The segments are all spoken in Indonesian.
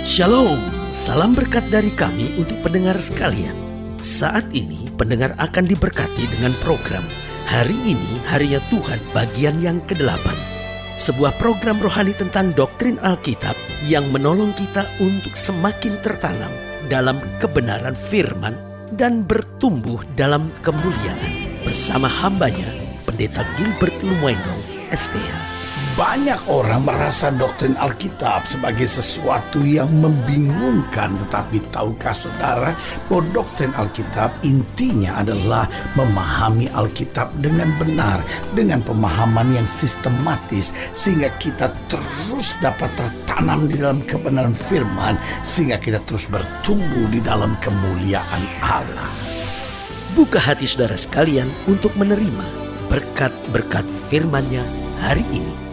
Shalom, salam berkat dari kami untuk pendengar sekalian. Saat ini pendengar akan diberkati dengan program Hari Ini Harinya Tuhan bagian yang ke-8. Sebuah program rohani tentang doktrin Alkitab yang menolong kita untuk semakin tertanam dalam kebenaran firman dan bertumbuh dalam kemuliaan. Bersama hambanya, Pendeta Gilbert Lumendo, STH. Banyak orang merasa doktrin Alkitab sebagai sesuatu yang membingungkan. Tetapi tahukah saudara bahwa doktrin Alkitab intinya adalah memahami Alkitab dengan benar, dengan pemahaman yang sistematis, sehingga kita terus dapat tertanam di dalam kebenaran firman, sehingga kita terus bertumbuh di dalam kemuliaan Allah. Buka hati saudara sekalian untuk menerima berkat-berkat firman-Nya hari ini.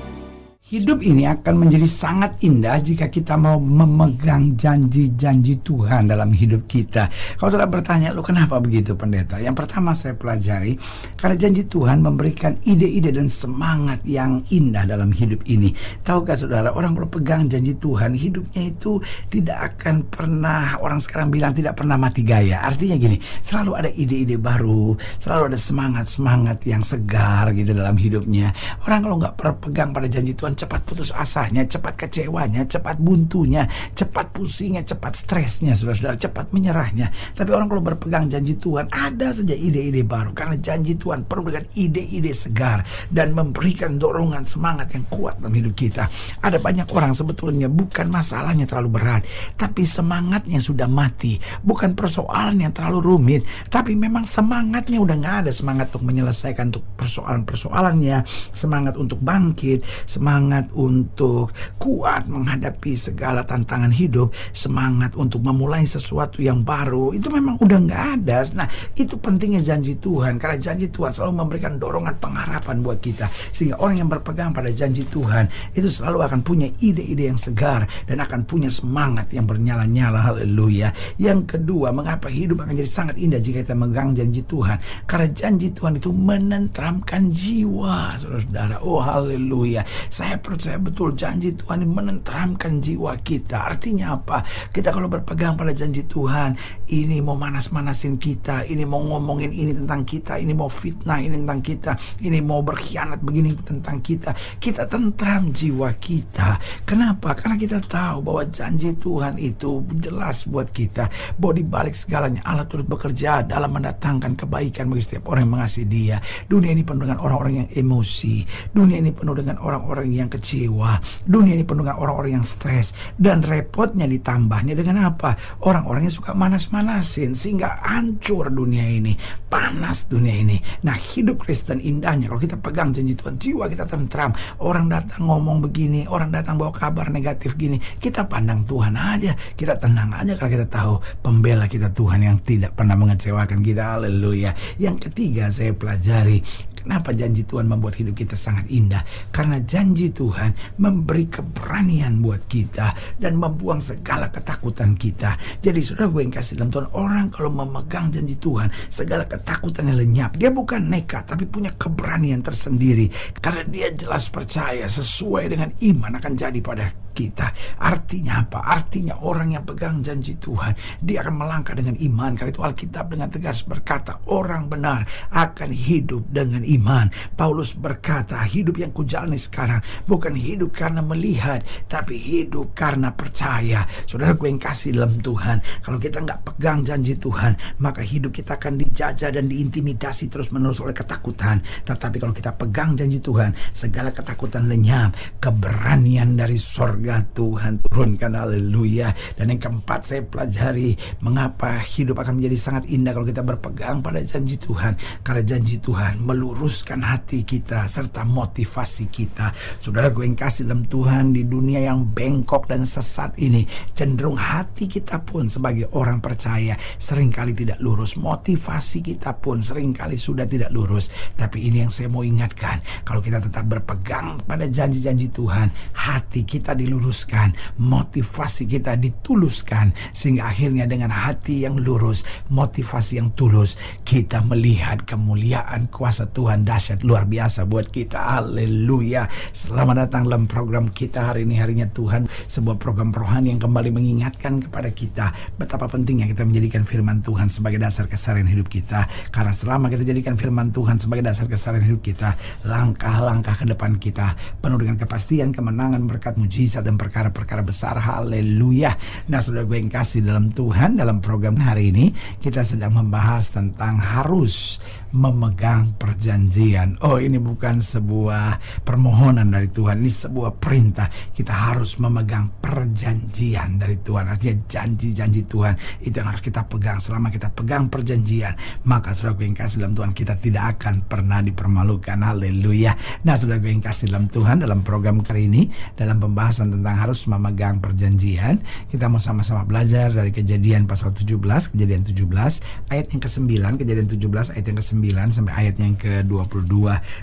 Hidup ini akan menjadi sangat indah jika kita mau memegang janji-janji Tuhan dalam hidup kita. Kalau saudara bertanya, lu kenapa begitu pendeta? Yang pertama saya pelajari, karena janji Tuhan memberikan ide-ide dan semangat yang indah dalam hidup ini. Tahukah saudara, orang kalau pegang janji Tuhan, hidupnya itu tidak akan pernah, orang sekarang bilang tidak pernah mati gaya. Artinya gini, selalu ada ide-ide baru, selalu ada semangat-semangat yang segar gitu dalam hidupnya. Orang kalau nggak berpegang pada janji Tuhan, cepat putus asanya, cepat kecewanya, cepat buntunya, cepat pusingnya, cepat stresnya, saudara-saudara, cepat menyerahnya. Tapi orang kalau berpegang janji Tuhan, ada saja ide-ide baru. Karena janji Tuhan penuh dengan ide-ide segar dan memberikan dorongan semangat yang kuat dalam hidup kita. Ada banyak orang sebetulnya bukan masalahnya terlalu berat, tapi semangatnya sudah mati. Bukan persoalan yang terlalu rumit, tapi memang semangatnya udah gak ada. Semangat untuk menyelesaikan untuk persoalan-persoalannya, semangat untuk bangkit, semangat untuk kuat menghadapi segala tantangan hidup, semangat untuk memulai sesuatu yang baru, itu memang udah gak ada. Nah, itu pentingnya janji Tuhan, karena janji Tuhan selalu memberikan dorongan pengharapan buat kita, sehingga orang yang berpegang pada janji Tuhan itu selalu akan punya ide-ide yang segar dan akan punya semangat yang bernyala-nyala. Haleluya. Yang kedua, mengapa hidup akan jadi sangat indah jika kita megang janji Tuhan? Karena janji Tuhan itu menenteramkan jiwa, saudara-saudara. Oh haleluya. Saya percaya betul janji Tuhan ini menenteramkan jiwa kita. Artinya apa? Kita kalau berpegang pada janji Tuhan, ini mau manas-manasin kita, ini mau ngomongin ini tentang kita, ini mau fitnah ini tentang kita, ini mau berkhianat begini tentang kita, kita tentram jiwa kita. Kenapa? Karena kita tahu bahwa janji Tuhan itu jelas buat kita, bahwa di balik segalanya Allah turut bekerja dalam mendatangkan kebaikan bagi setiap orang yang mengasihi Dia. Dunia ini penuh dengan orang-orang yang emosi, dunia ini penuh dengan orang-orang yang kecewa, dunia ini penuh dengan orang-orang yang stres, dan repotnya ditambahnya dengan apa? Orang-orangnya suka manas-manasin, sehingga hancur dunia ini, panas dunia ini. Nah, hidup Kristen indahnya kalau kita pegang janji Tuhan, jiwa kita tentram. Orang datang ngomong begini, orang datang bawa kabar negatif gini, kita pandang Tuhan aja, kita tenang aja, karena kita tahu pembela kita Tuhan yang tidak pernah mengecewakan kita. Haleluya. Yang ketiga saya pelajari, kenapa janji Tuhan membuat hidup kita sangat indah? Karena janji Tuhan memberi keberanian buat kita dan membuang segala ketakutan kita. Jadi saudara gue yang kasih dalam Tuhan, orang kalau memegang janji Tuhan, segala ketakutannya lenyap. Dia bukan nekat, tapi punya keberanian tersendiri. Karena dia jelas percaya sesuai dengan iman akan jadi pada kita. Artinya apa? Artinya orang yang pegang janji Tuhan, dia akan melangkah dengan iman. Karena itu Alkitab dengan tegas berkata, orang benar akan hidup dengan iman. Paulus berkata, hidup yang kujalani sekarang bukan hidup karena melihat, tapi hidup karena percaya. Saudara gue yang kasih dalam Tuhan, kalau kita nggak pegang janji Tuhan, maka hidup kita akan dijajah dan diintimidasi terus-menerus oleh ketakutan. Tetapi kalau kita pegang janji Tuhan, segala ketakutan lenyap, keberanian dari sorga Tuhan turunkan. Haleluya. Dan yang keempat saya pelajari, mengapa hidup akan menjadi sangat indah kalau kita berpegang pada janji Tuhan. Karena janji Tuhan meluruskan hati kita serta motivasi kita. Saudara gue yang kasih dalam Tuhan, di dunia yang bengkok dan sesat ini, cenderung hati kita pun sebagai orang percaya seringkali tidak lurus, motivasi kita pun seringkali sudah tidak lurus. Tapi ini yang saya mau ingatkan, kalau kita tetap berpegang pada janji-janji Tuhan, hati kita diluruskan diluruskan, motivasi kita dituluskan, sehingga akhirnya dengan hati yang lurus, motivasi yang tulus, kita melihat kemuliaan kuasa Tuhan dahsyat luar biasa buat kita. Haleluya. Selamat datang dalam program kita hari ini, harinya Tuhan, sebuah program rohani yang kembali mengingatkan kepada kita betapa pentingnya kita menjadikan firman Tuhan sebagai dasar keseharian hidup kita. Karena selama kita jadikan firman Tuhan sebagai dasar keseharian hidup kita, langkah-langkah ke depan kita penuh dengan kepastian, kemenangan, berkat, mujizat, dan perkara-perkara besar. Haleluya. Nah, saudara gue yang kasih dalam Tuhan, dalam program hari ini kita sedang membahas tentang harus memegang perjanjian. Oh, ini bukan sebuah permohonan dari Tuhan, ini sebuah perintah. Kita harus memegang perjanjian dari Tuhan. Artinya janji-janji Tuhan itu yang harus kita pegang. Selama kita pegang perjanjian, maka saudara gue yang kasih dalam Tuhan, kita tidak akan pernah dipermalukan. Haleluya. Nah, saudara gue yang kasih dalam Tuhan, dalam program kali ini, dalam pembahasan tentang harus memegang perjanjian, kita mau sama-sama belajar dari Kejadian pasal 17, Kejadian 17 ayat yang ke-9, Kejadian 17 ayat yang ke-9 sampai ayat yang ke-22.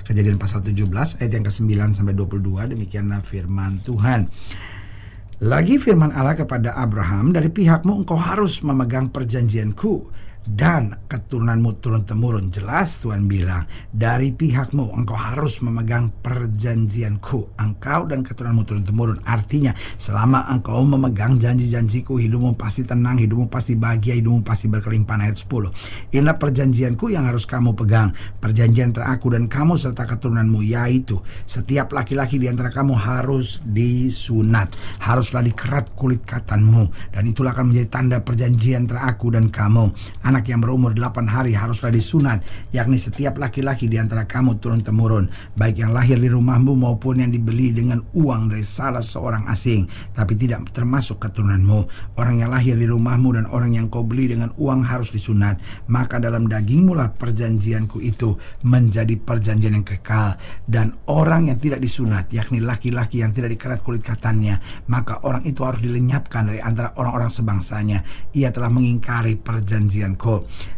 Kejadian pasal 17 ayat yang ke-9 sampai 22. Demikianlah firman Tuhan. Lagi firman Allah kepada Abraham, dari pihakmu engkau harus memegang perjanjianku dan keturunanmu turun-temurun. Jelas Tuhan bilang, dari pihakmu engkau harus memegang perjanjianku, engkau dan keturunanmu turun-temurun. Artinya selama engkau memegang janji-janjiku, hidupmu pasti tenang, hidupmu pasti bahagia, hidupmu pasti berkelimpahan. Ayat 10, inilah perjanjianku yang harus kamu pegang, perjanjian antara aku dan kamu serta keturunanmu, yaitu setiap laki-laki di antara kamu harus disunat, haruslah dikerat kulit katanmu, dan itulah akan menjadi tanda perjanjian antara aku dan kamu. Anak yang berumur 8 hari haruslah disunat, yakni setiap laki-laki di antara kamu turun-temurun, baik yang lahir di rumahmu maupun yang dibeli dengan uang dari salah seorang asing, tapi tidak termasuk keturunanmu. Orang yang lahir di rumahmu dan orang yang kau beli dengan uang harus disunat. Maka dalam dagingmu lah perjanjianku itu menjadi perjanjian yang kekal. Dan orang yang tidak disunat, yakni laki-laki yang tidak dikerat kulit katannya, maka orang itu harus dilenyapkan dari antara orang-orang sebangsanya. Ia telah mengingkari perjanjianku.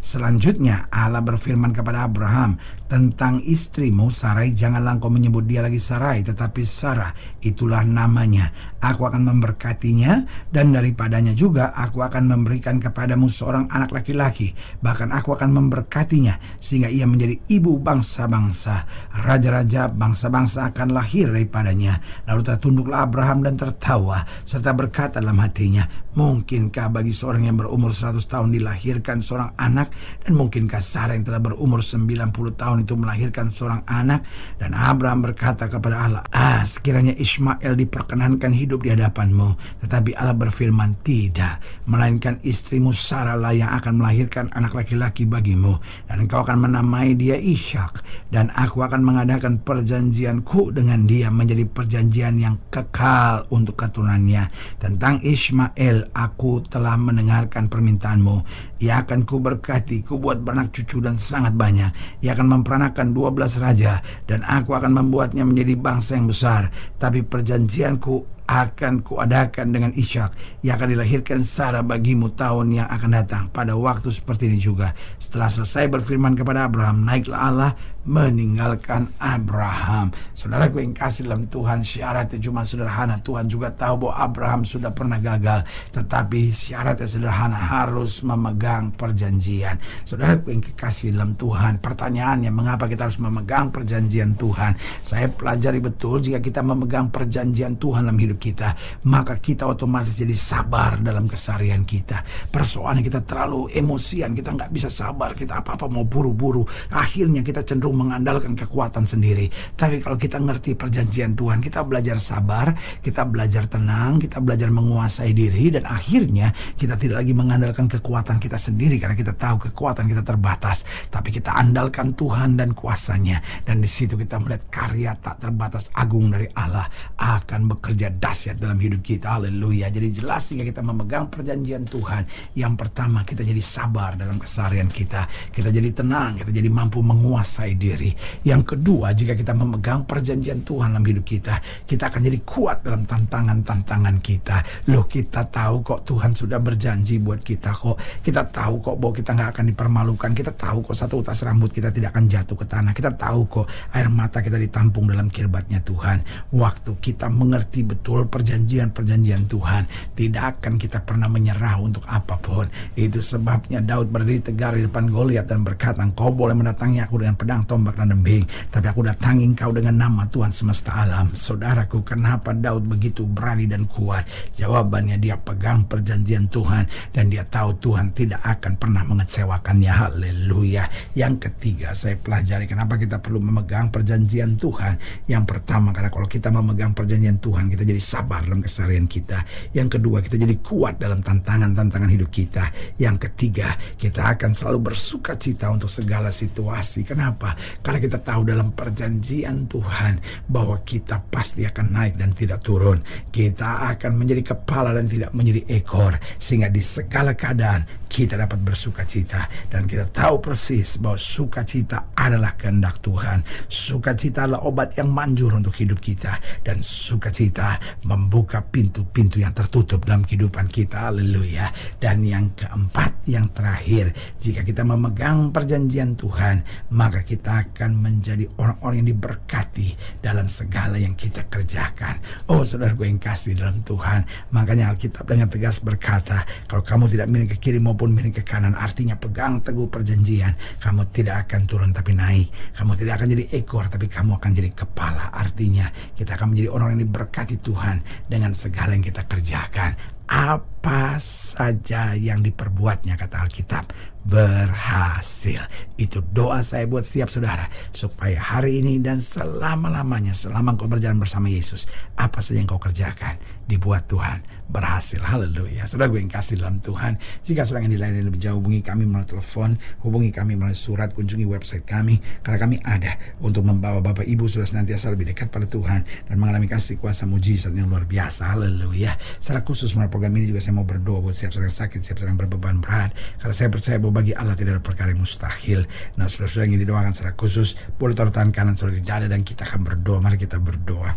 Selanjutnya Allah berfirman kepada Abraham tentang istrimu Sarai, janganlah engkau menyebut dia lagi Sarai, tetapi Sarah, itulah namanya. Aku akan memberkatinya, dan daripadanya juga aku akan memberikan kepadamu seorang anak laki-laki. Bahkan aku akan memberkatinya sehingga ia menjadi ibu bangsa-bangsa. Raja-raja bangsa-bangsa akan lahir daripadanya. Lalu tertunduklah Abraham dan tertawa, serta berkata dalam hatinya, mungkinkah bagi seorang yang berumur 100 tahun dilahirkan seorang anak, dan mungkinkah Sarah yang telah berumur 90 tahun itu melahirkan seorang anak? Dan Abraham berkata kepada Allah, sekiranya Ismail diperkenankan hidup di hadapanmu. Tetapi Allah berfirman, tidak, melainkan istrimu Sarah lah yang akan melahirkan anak laki-laki bagimu, dan engkau akan menamai dia Ishak, dan aku akan mengadakan perjanjianku dengan dia menjadi perjanjian yang kekal untuk keturunannya. Tentang Ismail, aku telah mendengarkan permintaanmu. Ia akan kuberkati, kubuat beranak cucu dan sangat banyak. Ia akan memperanakan 12 raja, dan aku akan membuatnya menjadi bangsa yang besar. Tapi perjanjianku akan kuadakan dengan Ishak. Ia akan dilahirkan Sarah bagimu tahun yang akan datang. Pada waktu seperti ini juga, setelah selesai berfirman kepada Abraham, naiklah Allah meninggalkan Abraham. Saudaraku yang kasih dalam Tuhan, syaratnya cuma sederhana. Tuhan juga tahu bahwa Abraham sudah pernah gagal, tetapi syaratnya sederhana, harus memegang perjanjian. Saudaraku yang kekasih dalam Tuhan, pertanyaannya, mengapa kita harus memegang perjanjian Tuhan? Saya pelajari betul, jika kita memegang perjanjian Tuhan dalam hidup kita, maka kita otomatis jadi sabar dalam keseharian kita. Persoalannya kita terlalu emosian, kita nggak bisa sabar, kita apa-apa mau buru-buru, akhirnya kita cenderung mengandalkan kekuatan sendiri. Tapi kalau kita ngerti perjanjian Tuhan, kita belajar sabar, kita belajar tenang, kita belajar menguasai diri, dan akhirnya kita tidak lagi mengandalkan kekuatan kita sendiri, karena kita tahu kekuatan kita terbatas, tapi kita andalkan Tuhan dan kuasanya. Dan di situ kita melihat karya tak terbatas agung dari Allah akan bekerja dahsyat dalam hidup kita. Haleluya. Jadi jelas, jika kita memegang perjanjian Tuhan, yang pertama kita jadi sabar dalam keseharian kita, kita jadi tenang, kita jadi mampu menguasai diri. Yang kedua, jika kita memegang perjanjian Tuhan dalam hidup kita, kita akan jadi kuat dalam tantangan-tantangan kita. Loh, kita tahu kok Tuhan sudah berjanji buat kita kok. Kita tahu kok bahwa kita nggak akan dipermalukan. Kita tahu kok satu utas rambut kita tidak akan jatuh ke tanah. Kita tahu kok air mata kita ditampung dalam kirbatnya Tuhan. Waktu kita mengerti betul betul perjanjian-perjanjian Tuhan. Tidak akan kita pernah menyerah untuk apapun. Itu sebabnya Daud berdiri tegar di depan Goliat dan berkata, engkau boleh mendatangi aku dengan pedang, tombak, dan lembing, tapi aku datangi engkau dengan nama Tuhan semesta alam. Saudaraku, kenapa Daud begitu berani dan kuat? Jawabannya, dia pegang perjanjian Tuhan dan dia tahu Tuhan tidak akan pernah mengecewakannya. Haleluya. Yang ketiga, saya pelajari kenapa kita perlu memegang perjanjian Tuhan. Yang pertama, karena kalau kita memegang perjanjian Tuhan, kita jadi sabar dalam keseharian kita. Yang kedua, kita jadi kuat dalam tantangan-tantangan hidup kita. Yang ketiga, kita akan selalu bersuka cita untuk segala situasi. Kenapa? Karena kita tahu dalam perjanjian Tuhan bahwa kita pasti akan naik dan tidak turun. Kita akan menjadi kepala dan tidak menjadi ekor, sehingga di segala keadaan kita dapat bersuka cita. Dan kita tahu persis bahwa sukacita adalah kehendak Tuhan. Sukacita adalah obat yang manjur untuk hidup kita, dan sukacita membuka pintu-pintu yang tertutup dalam kehidupan kita. Haleluya. Dan yang keempat, yang terakhir, jika kita memegang perjanjian Tuhan, maka kita akan menjadi orang-orang yang diberkati dalam segala yang kita kerjakan. Oh, saudaraku yang kasih dalam Tuhan, makanya Alkitab dengan tegas berkata, kalau kamu tidak miring ke kiri maupun miring ke kanan, artinya pegang teguh perjanjian, kamu tidak akan turun tapi naik. Kamu tidak akan jadi ekor, tapi kamu akan jadi kepala. Artinya kita akan menjadi orang yang diberkati Tuhan dengan segala yang kita kerjakan. Apa saja yang diperbuatnya, kata Alkitab, berhasil. Itu doa saya buat setiap saudara, supaya hari ini dan selama-lamanya, selama engkau berjalan bersama Yesus, apa saja yang kau kerjakan dibuat Tuhan berhasil. Haleluya. Saudara gue yang kasih dalam Tuhan, jika saudara ingin dilayani lebih jauh, hubungi kami melalui telepon, hubungi kami melalui surat, kunjungi website kami, karena kami ada untuk membawa Bapak Ibu sudah senantiasa lebih dekat pada Tuhan dan mengalami kasih kuasa mujizat yang luar biasa. Haleluya. Secara khusus melalui program ini juga saya mau berdoa buat setiap saudara yang sakit, setiap saudara yang berbeban berat, karena saya percaya bahwa bagi Allah tidak ada perkara yang mustahil. Nah, saudara-saudara yang ingin didoakan secara khusus, boleh taruh tangan kanan saudara di dada dan kita akan berdoa. Mari kita berdoa.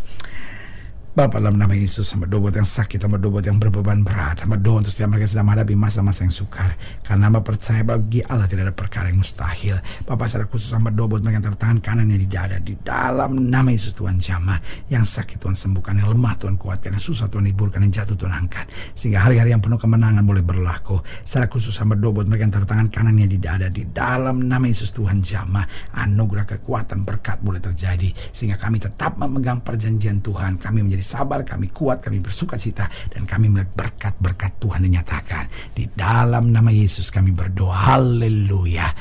Bapa, dalam nama Yesus, hamba doa buat yang sakit, hamba doa buat yang berbeban berat, hamba doa untuk setiap mereka yang sedang menghadapi masa-masa yang sukar, karena hamba percaya bagi Allah tidak ada perkara yang mustahil. Bapa, secara khusus hamba doa buat mereka yang tangan kanannya di dada, di dalam nama Yesus Tuhan jamah. Yang sakit Tuhan sembuhkan, yang lemah Tuhan kuatkan, yang susah Tuhan hiburkan, yang jatuh Tuhan angkat, sehingga hari-hari yang penuh kemenangan boleh berlaku. Secara khusus hamba doa buat mereka yang tangan kanannya di dada, di dalam nama Yesus Tuhan jamah. Anugerah kekuatan berkat boleh terjadi, sehingga kami tetap memegang perjanjian Tuhan. Kami menjadi sabar, kami kuat, kami bersuka cita, dan kami melihat berkat-berkat Tuhan dinyatakan. Di dalam nama Yesus kami berdoa. Haleluya.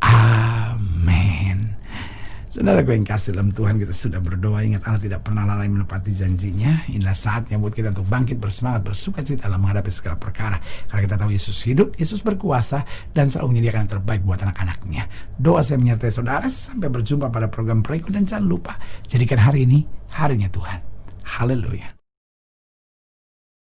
Amin. Saudara gue yang kasih dalam Tuhan, kita sudah berdoa. Ingat, Allah tidak pernah lalai menepati janjinya. Inilah saatnya buat kita untuk bangkit, bersemangat, bersuka cita dalam menghadapi segala perkara. Karena kita tahu Yesus hidup, Yesus berkuasa, dan selalu menyediakan yang terbaik buat anak-anaknya. Doa saya menyertai saudara. Sampai berjumpa pada program berikut, dan jangan lupa, jadikan hari ini harinya Tuhan. Haleluya.